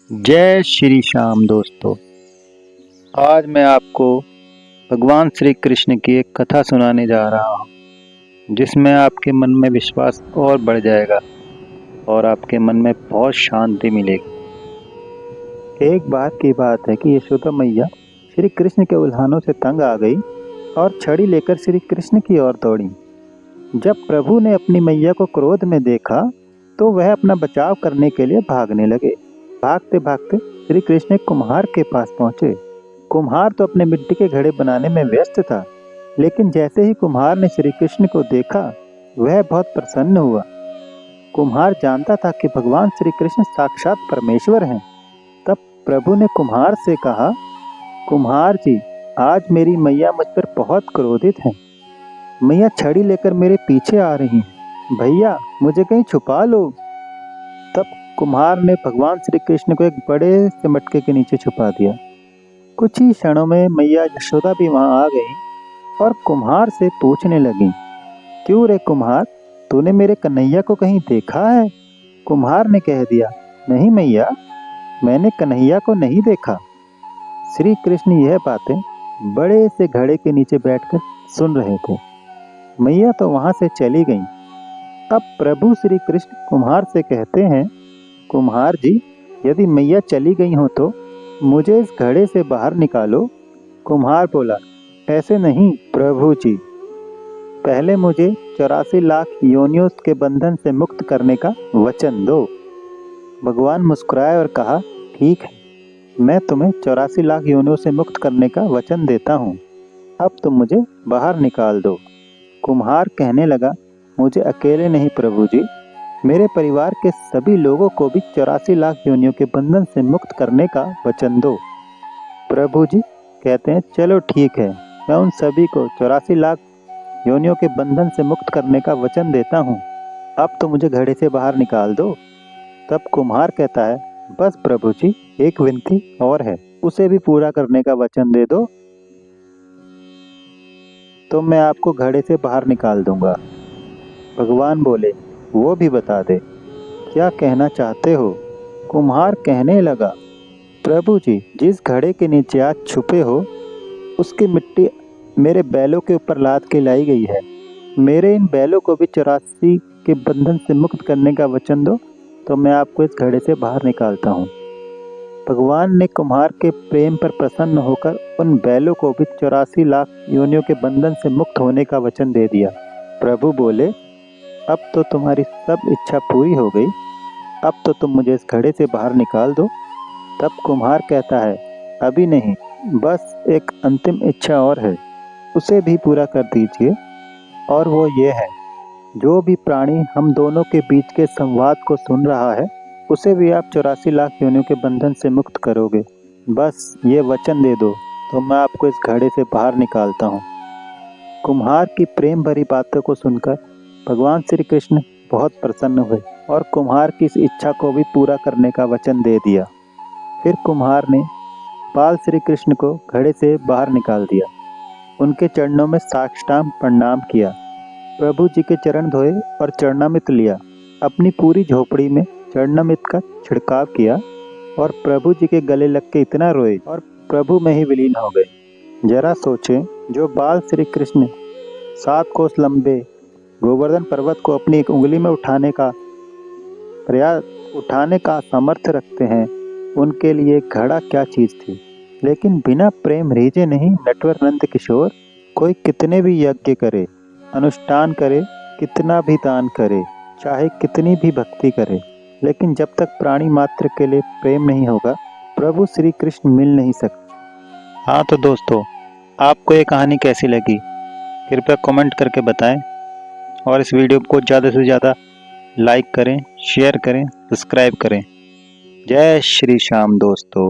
जय श्री श्याम दोस्तों। आज मैं आपको भगवान श्री कृष्ण की एक कथा सुनाने जा रहा हूँ, जिसमें आपके मन में विश्वास और बढ़ जाएगा और आपके मन में बहुत शांति मिलेगी। एक बार की बात है कि यशोदा मैया श्री कृष्ण के उल्हानों से तंग आ गई और छड़ी लेकर श्री कृष्ण की ओर दौड़ी। जब प्रभु ने अपनी मैया को क्रोध में देखा तो वह अपना बचाव करने के लिए भागने लगे। भागते भागते श्री कृष्ण एक कुम्हार के पास पहुंचे। कुम्हार तो अपने मिट्टी के घड़े बनाने में व्यस्त था, लेकिन जैसे ही कुम्हार ने श्री कृष्ण को देखा वह बहुत प्रसन्न हुआ। कुम्हार जानता था कि भगवान श्री कृष्ण साक्षात परमेश्वर हैं। तब प्रभु ने कुम्हार से कहा, कुम्हार जी, आज मेरी मैया मुझ पर बहुत क्रोधित हैं। मैया छड़ी लेकर मेरे पीछे आ रही हैं। भैया, मुझे कहीं छुपा लो। तब कुम्हार ने भगवान श्री कृष्ण को एक बड़े से मटके के नीचे छुपा दिया। कुछ ही क्षणों में मैया यशोदा भी वहां आ गई और कुम्हार से पूछने लगी, क्यों रे कुम्हार, तूने मेरे कन्हैया को कहीं देखा है? कुम्हार ने कह दिया, नहीं मैया, मैंने कन्हैया को नहीं देखा। श्री कृष्ण यह बातें बड़े से घड़े के नीचे बैठकर सुन रहे थे। मैया तो वहां से चली गई। अब प्रभु श्री कृष्ण कुम्हार से कहते हैं, कुम्हार जी, यदि मैया चली गई हो तो मुझे इस घड़े से बाहर निकालो। कुम्हार बोला, ऐसे नहीं प्रभु जी, पहले मुझे 84 लाख योनियों के बंधन से मुक्त करने का वचन दो। भगवान मुस्कुराए और कहा, ठीक है, मैं तुम्हें 84 लाख योनियों से मुक्त करने का वचन देता हूँ। अब तुम मुझे बाहर निकाल दो। कुम्हार कहने लगा, मुझे अकेले नहीं प्रभु जी, मेरे परिवार के सभी लोगों को भी 84 लाख योनियों के बंधन से मुक्त करने का वचन दो। प्रभु जी कहते हैं, चलो ठीक है, मैं उन सभी को 84 लाख योनियों के बंधन से मुक्त करने का वचन देता हूँ। अब तो मुझे घड़े से बाहर निकाल दो। तब कुम्हार कहता है, बस प्रभु जी, एक विनती और है, उसे भी पूरा करने का वचन दे दो तो मैं आपको घड़े से बाहर निकाल दूंगा। भगवान बोले, वो भी बता दे, क्या कहना चाहते हो? कुम्हार कहने लगा, प्रभु जी, जिस घड़े के नीचे आज छुपे हो उसकी मिट्टी मेरे बैलों के ऊपर लाद के लाई गई है। मेरे इन बैलों को भी 84 के बंधन से मुक्त करने का वचन दो तो मैं आपको इस घड़े से बाहर निकालता हूँ। भगवान ने कुम्हार के प्रेम पर प्रसन्न होकर उन बैलों को भी 84 लाख योनियों के बंधन से मुक्त होने का वचन दे दिया। प्रभु बोले, अब तो तुम्हारी सब इच्छा पूरी हो गई, अब तो तुम मुझे इस घड़े से बाहर निकाल दो। तब कुम्हार कहता है, अभी नहीं, बस एक अंतिम इच्छा और है, उसे भी पूरा कर दीजिए। और वो ये है, जो भी प्राणी हम दोनों के बीच के संवाद को सुन रहा है उसे भी आप 84 लाख योनियों के बंधन से मुक्त करोगे। बस ये वचन दे दो तो मैं आपको इस घड़े से बाहर निकालता हूँ। कुम्हार की प्रेम भरी बातों को सुनकर भगवान श्री कृष्ण बहुत प्रसन्न हुए और कुम्हार की इस इच्छा को भी पूरा करने का वचन दे दिया। फिर कुम्हार ने बाल श्री कृष्ण को घड़े से बाहर निकाल दिया, उनके चरणों में साष्टांग प्रणाम किया, प्रभु जी के चरण धोए और चरणामृत लिया, अपनी पूरी झोपड़ी में चरणामृत का छिड़काव किया और प्रभु जी के गले लग के इतना रोए और प्रभु में ही विलीन हो गए। जरा सोचें, जो बाल श्री कृष्ण 7 कोस लंबे गोवर्धन पर्वत को अपनी एक उंगली में उठाने का सामर्थ्य रखते हैं, उनके लिए घड़ा क्या चीज थी। लेकिन बिना प्रेम रीझे नहीं नटवर नंद किशोर, कोई कितने भी यज्ञ करे, अनुष्ठान करे, कितना भी दान करे, चाहे कितनी भी भक्ति करे, लेकिन जब तक प्राणी मात्र के लिए प्रेम नहीं होगा, प्रभु श्री कृष्ण मिल नहीं सकते। हाँ तो दोस्तों, आपको ये कहानी कैसी लगी कृपया कमेंट करके बताएं और इस वीडियो को ज़्यादा से ज़्यादा लाइक करें, शेयर करें, सब्सक्राइब करें। जय श्री श्याम दोस्तों।